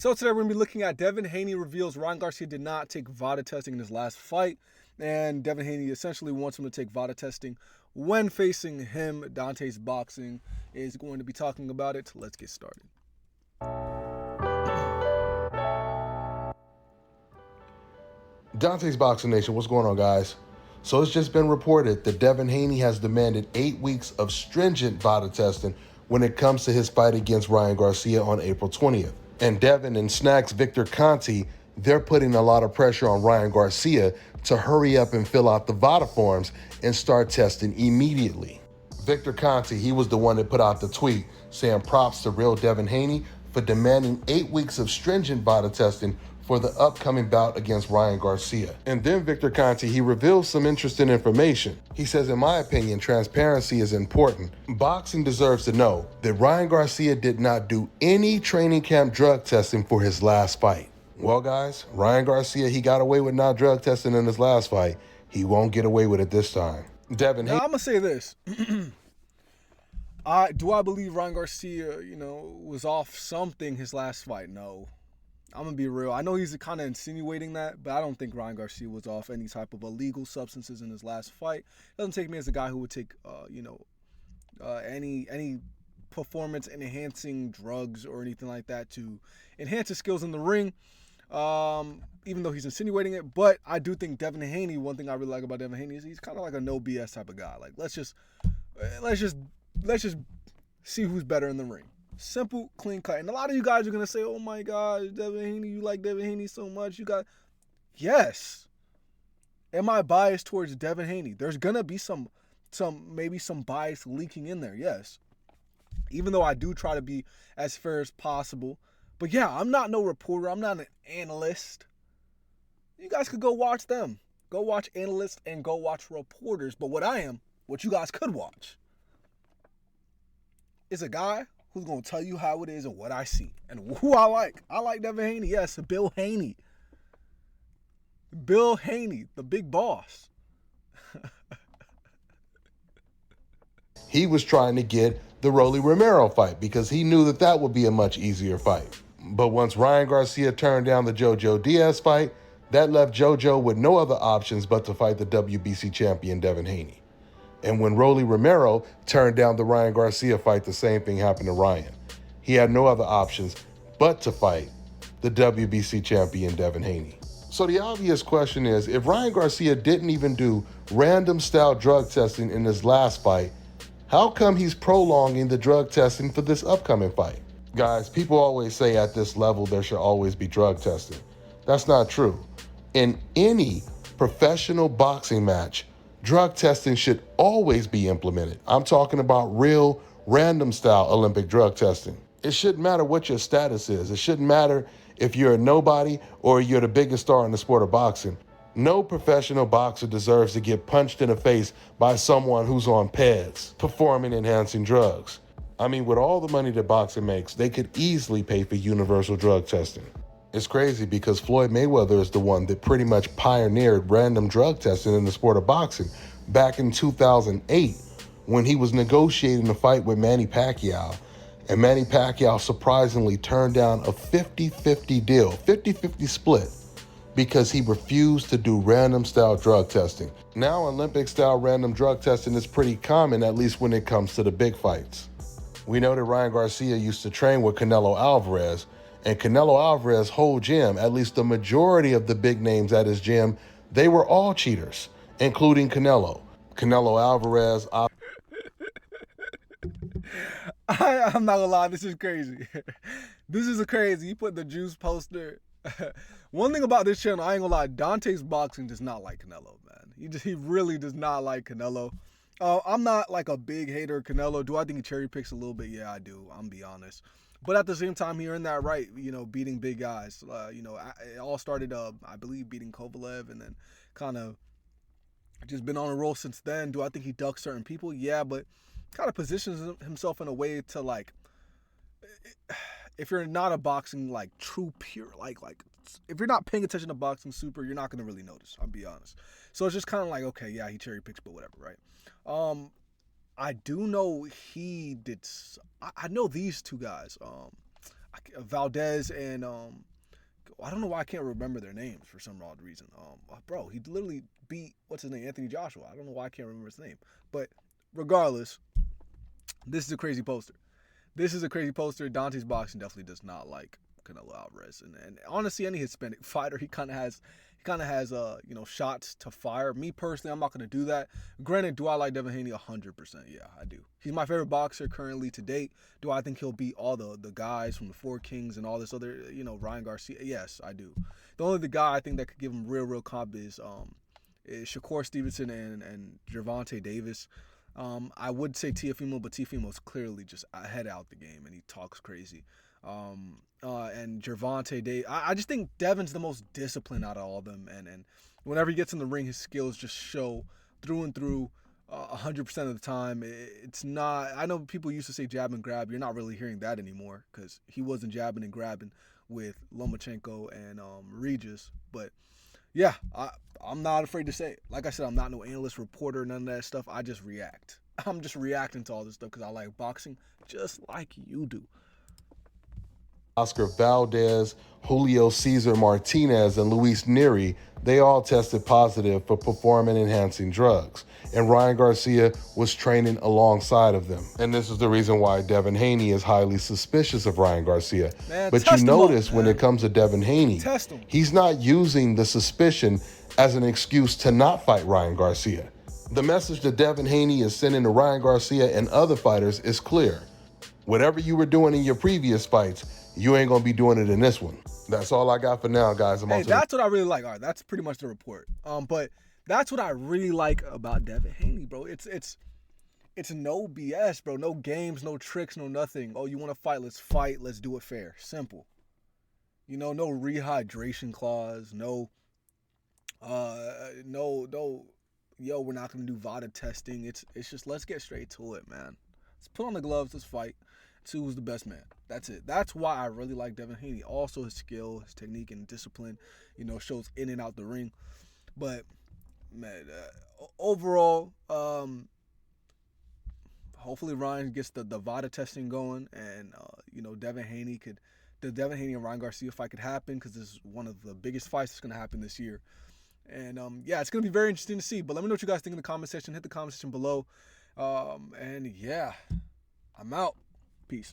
So today we're going to be looking at Devin Haney reveals Ryan Garcia did not take VADA testing in his last fight. And Devin Haney essentially wants him to take VADA testing when facing him. Dante's Boxing is going to be talking about it. Let's get started. Dante's Boxing Nation, what's going on, guys? So it's just been reported that Devin Haney has demanded 8 weeks of stringent VADA testing when it comes to his fight against Ryan Garcia on April 20th. And Devin and Snack's Victor Conti, they're putting a lot of pressure on Ryan Garcia to hurry up and fill out the VADA forms and start testing immediately. Victor Conti, he was the one that put out the tweet saying props to real Devin Haney for demanding 8 weeks of stringent VADA testing for the upcoming bout against Ryan Garcia. And then Victor Conti, he reveals some interesting information. He says, in my opinion, transparency is important. Boxing deserves to know that Ryan Garcia did not do any training camp drug testing for his last fight. Well, guys, Ryan Garcia, he got away with not drug testing in his last fight. He won't get away with it this time. Devin Now, Haney. I'm going to say this. Do I believe Ryan Garcia, was off something his last fight? No. I'm going to be real. I know he's kind of insinuating that, but I don't think Ryan Garcia was off any type of illegal substances in his last fight. It doesn't take me as a guy who would take, any performance-enhancing drugs or anything like that to enhance his skills in the ring, even though he's insinuating it. But I do think Devin Haney, one thing I really like about Devin Haney is he's kind of like a no BS type of guy. Like, let's just see who's better in the ring. Simple, clean cut. And a lot of you guys are going to say, oh my gosh, Devin Haney, you like Devin Haney so much. Yes. Am I biased towards Devin Haney? There's going to be maybe some bias leaking in there, yes. Even though I do try to be as fair as possible. But yeah, I'm not no reporter. I'm not an analyst. You guys could go watch them. Go watch analysts and go watch reporters. But what you guys could watch, is a guy who's going to tell you how it is and what I see and who I like. I like Devin Haney. Yes, Bill Haney. Bill Haney, the big boss. He was trying to get the Rolly Romero fight because he knew that would be a much easier fight. But once Ryan Garcia turned down the Jojo Diaz fight, that left Jojo with no other options but to fight the WBC champion Devin Haney. And when Rolly Romero turned down the Ryan Garcia fight, the same thing happened to Ryan. He had no other options but to fight the WBC champion Devin Haney. So the obvious question is, if Ryan Garcia didn't even do random style drug testing in his last fight, how come he's prolonging the drug testing for this upcoming fight? Guys, people always say at this level there should always be drug testing. That's not true. In any professional boxing match, drug testing should always be implemented. I'm talking about real, random style Olympic drug testing. It shouldn't matter what your status is. It shouldn't matter if you're a nobody or you're the biggest star in the sport of boxing. No professional boxer deserves to get punched in the face by someone who's on PEDs, performance-enhancing drugs. I mean, with all the money that boxing makes, they could easily pay for universal drug testing. It's crazy because Floyd Mayweather is the one that pretty much pioneered random drug testing in the sport of boxing back in 2008 when he was negotiating a fight with Manny Pacquiao. And Manny Pacquiao surprisingly turned down a 50-50 deal, 50-50 split, because he refused to do random style drug testing. Now Olympic style random drug testing is pretty common, at least when it comes to the big fights. We know that Ryan Garcia used to train with Canelo Alvarez, and Canelo Alvarez's whole gym, at least the majority of the big names at his gym, they were all cheaters, including Canelo. Canelo Alvarez. I'm not gonna lie, this is crazy. This is crazy. You put the juice poster. One thing about this channel, I ain't gonna lie, Dante's Boxing does not like Canelo, man. He really does not like Canelo. I'm not like a big hater of Canelo. Do I think he cherry picks a little bit? Yeah, I do. I'm gonna be honest. But at the same time, he earned that right, beating big guys. It all started, I believe, beating Kovalev and then kind of just been on a roll since then. Do I think he ducks certain people? Yeah, but kind of positions himself in a way to, like, if you're not a boxing, like, true pure, like if you're not paying attention to boxing super, you're not going to really notice, I'll be honest. So it's just kind of like, okay, yeah, he cherry picks, but whatever, right? I do know he did. I know these two guys. Valdez and I don't know why I can't remember their names for some odd reason. Bro, he literally beat what's his name, Anthony Joshua. I don't know why I can't remember his name, but regardless, this is a crazy poster. This is a crazy poster. Dante's boxing definitely does not like Canelo Alvarez, and honestly, any Hispanic fighter, he kind of has shots to fire. Me personally, I'm not gonna do that. Granted, do I like Devin Haney 100%? Yeah, I do. He's my favorite boxer currently to date. Do I think he'll beat all the guys from the Four Kings and all this other, Ryan Garcia? Yes, I do. The only guy I think that could give him real comp is Shakur Stevenson and Gervonta Davis. I would say Teofimo, but Teofimo's clearly just head out the game and he talks crazy. And Gervonta Davis, I just think Devin's the most disciplined out of all of them, and whenever he gets in the ring, his skills just show through and through. 100% of the time, it's not. I know people used to say jab and grab. You're not really hearing that anymore because he wasn't jabbing and grabbing with Lomachenko and Regis. But yeah, I'm not afraid to say it. Like I said, I'm not no analyst, reporter, none of that stuff. I just react. I'm just reacting to all this stuff because I like boxing just like you do. Oscar Valdez, Julio Cesar Martinez, and Luis Neri, they all tested positive for performance-enhancing drugs, and Ryan Garcia was training alongside of them. And this is the reason why Devin Haney is highly suspicious of Ryan Garcia. Man, but you notice up, when it comes to Devin Haney, he's not using the suspicion as an excuse to not fight Ryan Garcia. The message that Devin Haney is sending to Ryan Garcia and other fighters is clear. Whatever you were doing in your previous fights, you ain't gonna be doing it in this one. That's all I got for now, guys. That's what I really like. All right, that's pretty much the report. But that's what I really like about Devin Haney, bro. It's no BS, bro. No games, no tricks, no nothing. Oh, you want to fight? Let's fight. Let's do it fair. Simple. No rehydration clause. No. Yo, we're not gonna do VADA testing. It's just let's get straight to it, man. Let's put on the gloves. Let's fight. See who's the best man. That's it. That's why I really like Devin Haney. Also, his skill, his technique, and discipline, shows in and out the ring. But man, overall, hopefully Ryan gets the VADA testing going, and the Devin Haney and Ryan Garcia fight could happen because this is one of the biggest fights that's gonna happen this year. And it's gonna be very interesting to see. But let me know what you guys think in the comment section. Hit the comment section below. And yeah, I'm out. Peace.